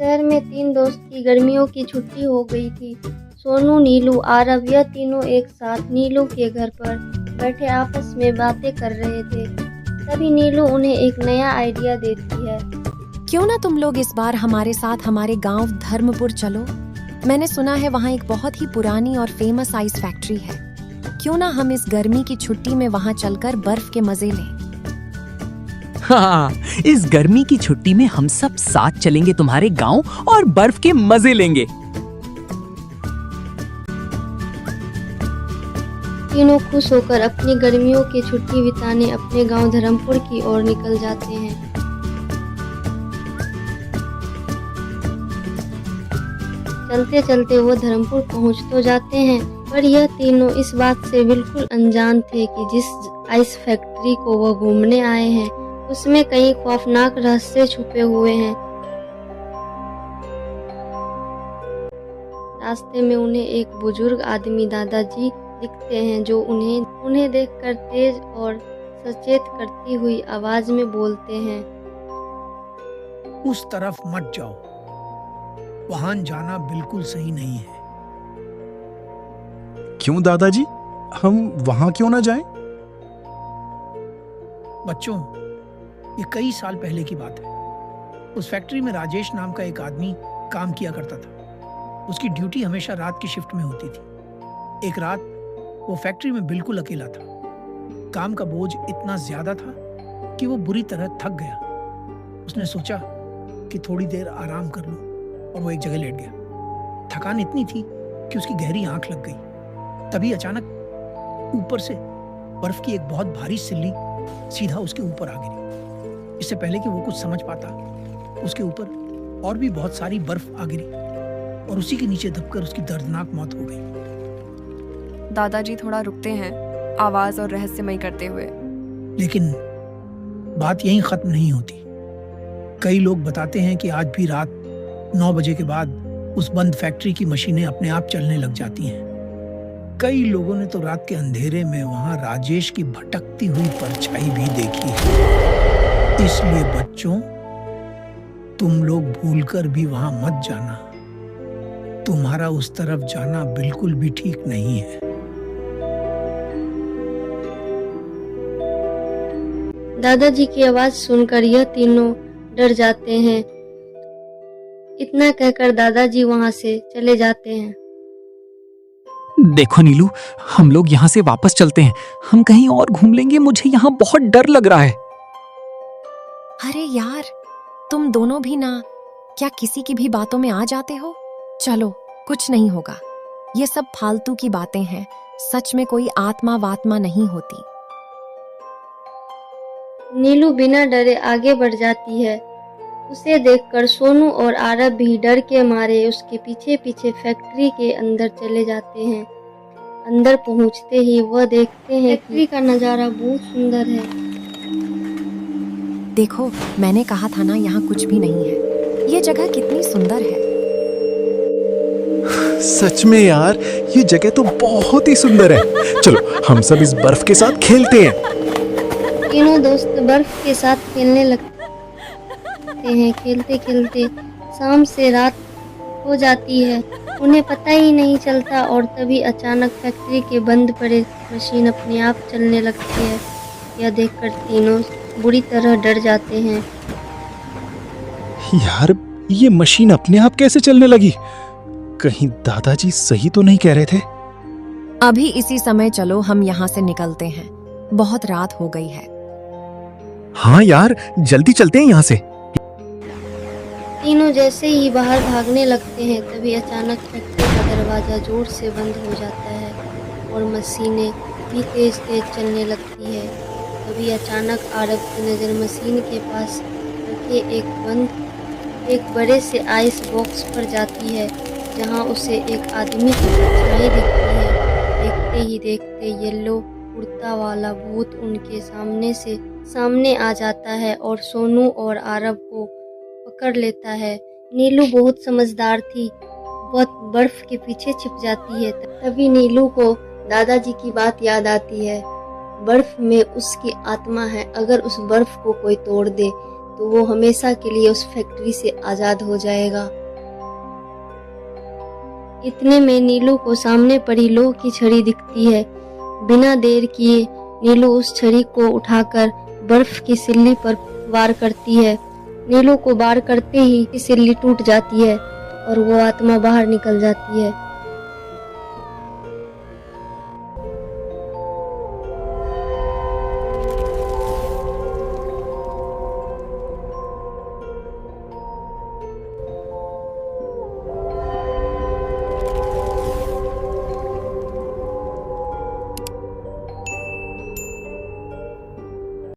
शहर में 3 दोस्त की गर्मियों की छुट्टी हो गई थी। सोनू, नीलू, आरव यह तीनों एक साथ नीलू के घर पर बैठे आपस में बातें कर रहे थे। तभी नीलू उन्हें एक नया आइडिया देती है। क्यों ना तुम लोग इस बार हमारे साथ हमारे गांव धर्मपुर चलो। मैंने सुना है वहाँ एक बहुत ही पुरानी और फेमस आइस फैक्ट्री है। क्यों ना हम इस गर्मी की छुट्टी में वहाँ चलकर बर्फ के मजे लें। हाँ, इस गर्मी की छुट्टी में हम सब साथ चलेंगे तुम्हारे गांव और बर्फ के मजे लेंगे। तीनों खुश होकर अपनी गर्मियों की छुट्टी बिताने अपने गांव धर्मपुर की ओर निकल जाते हैं। चलते चलते वो धर्मपुर पहुंच तो जाते हैं, पर यह तीनों इस बात से बिल्कुल अनजान थे कि जिस आइस फैक्ट्री को वो घूमने आए हैं उसमें कई खौफनाक रहस्य छुपे हुए हैं। रास्ते में उन्हें एक बुजुर्ग आदमी दादाजी दिखते हैं जो उन्हें देखकर तेज और सचेत करती हुई आवाज में बोलते हैं, उस तरफ मत जाओ, वहां जाना बिल्कुल सही नहीं है। क्यों दादाजी, हम वहां क्यों ना जाएं? बच्चों, ये कई साल पहले की बात है। उस फैक्ट्री में राजेश नाम का एक आदमी काम किया करता था। उसकी ड्यूटी हमेशा रात की शिफ्ट में होती थी। एक रात वो फैक्ट्री में बिल्कुल अकेला था। काम का बोझ इतना ज्यादा था कि वो बुरी तरह थक गया। उसने सोचा कि थोड़ी देर आराम कर लूं और वो एक जगह लेट गया। थकान इतनी थी कि उसकी गहरी आंख लग गई। तभी अचानक ऊपर से बर्फ की एक बहुत भारी सिल्ली सीधा उसके ऊपर आ गिरी। इससे पहले कि वो कुछ समझ पाता, उसके ऊपर और भी बहुत सारी बर्फ आ गिरी और उसी के नीचे दबकर उसकी दर्दनाक मौत हो गई। दादाजी थोड़ा रुकते हैं, आवाज और रहस्यमय करते हुए। लेकिन बात यहीं खत्म नहीं होती। कई लोग बताते हैं कि आज भी रात 9 बजे के बाद उस बंद फैक्ट्री की मशीनें अपने आप चलने लग जाती हैं। कई लोगों ने तो रात के अंधेरे में वहां राजेश की भटकती हुई परछाई भी देखी है। इसलिए बच्चों, तुम लोग भूलकर भी वहां मत जाना। तुम्हारा उस तरफ जाना बिल्कुल भी ठीक नहीं है। दादाजी की आवाज सुनकर यह तीनों डर जाते हैं। इतना कहकर दादाजी वहां से चले जाते हैं। देखो नीलू, हम लोग यहाँ से वापस चलते हैं। हम कहीं और घूम लेंगे, मुझे यहाँ बहुत डर लग रहा है। अरे यार, तुम दोनों भी ना क्या किसी की भी बातों में आ जाते हो? चलो, कुछ नहीं होगा। ये सब फालतू की बातें हैं। सच में कोई आत्मा वात्मा नहीं होती। नीलू बिना डरे आगे बढ़ जाती है। उसे देखकर सोनू और आरव भी डर के मारे उसके पीछे पीछे फैक्ट्री के अंदर चले जाते हैं। अंदर पहुंचते ही वह देखते हैं फैक्ट्री का नजारा बहुत सुंदर है। देखो, मैंने कहा था ना, यहाँ कुछ भी नहीं है। ये जगह कितनी सुंदर है। सच में यार, ये जगह तो बहुत ही सुंदर है। चलो, हम सब इस बर्फ के साथ खेलते हैं। तीनों दोस्त बर्फ के साथ खेलने लगते हैं। खेलते खेलते शाम से रात हो जाती है। उन्हें पता ही नहीं चलता और तभी अचानक फैक्ट्री के बंद पड़े मशीन अपने आप चलने लगती है। यह देखकर तीनों बुरी तरह डर जाते हैं। यार, ये मशीन अपने आप कैसे चलने लगी? कहीं दादाजी सही तो नहीं कह रहे थे? अभी इसी समय चलो, हम यहाँ से निकलते हैं। बहुत रात हो गई है। हाँ यार, जल्दी चलते हैं यहाँ से। तीनों जैसे ही बाहर भागने लगते हैं तभी अचानक फैक्ट्री का दरवाजा जोर से बंद हो जाता है और मशीनें भी तेज तेज चलने लगती है। तभी अचानक आरव की नज़र मशीन के पास रखे एक बड़े से आइस बॉक्स पर जाती है, जहां उसे एक आदमी की परछाई दिखती है। देखते ही देखते येलो कुर्ता वाला भूत उनके सामने आ जाता है और सोनू और आरव को पकड़ लेता है। नीलू बहुत समझदार थी, बहुत बर्फ के पीछे छिप जाती है। तभी नीलू को दादाजी की बात याद आती है। बर्फ में उसकी आत्मा है, अगर उस बर्फ को कोई तोड़ दे तो वो हमेशा के लिए उस फैक्ट्री से आजाद हो जाएगा। इतने में नीलू को सामने पड़ी लोह की छड़ी दिखती है। बिना देर किए नीलू उस छड़ी को उठाकर बर्फ की सिल्ली पर वार करती है। नीलू को वार करते ही सिल्ली टूट जाती है और वो आत्मा बाहर निकल जाती है।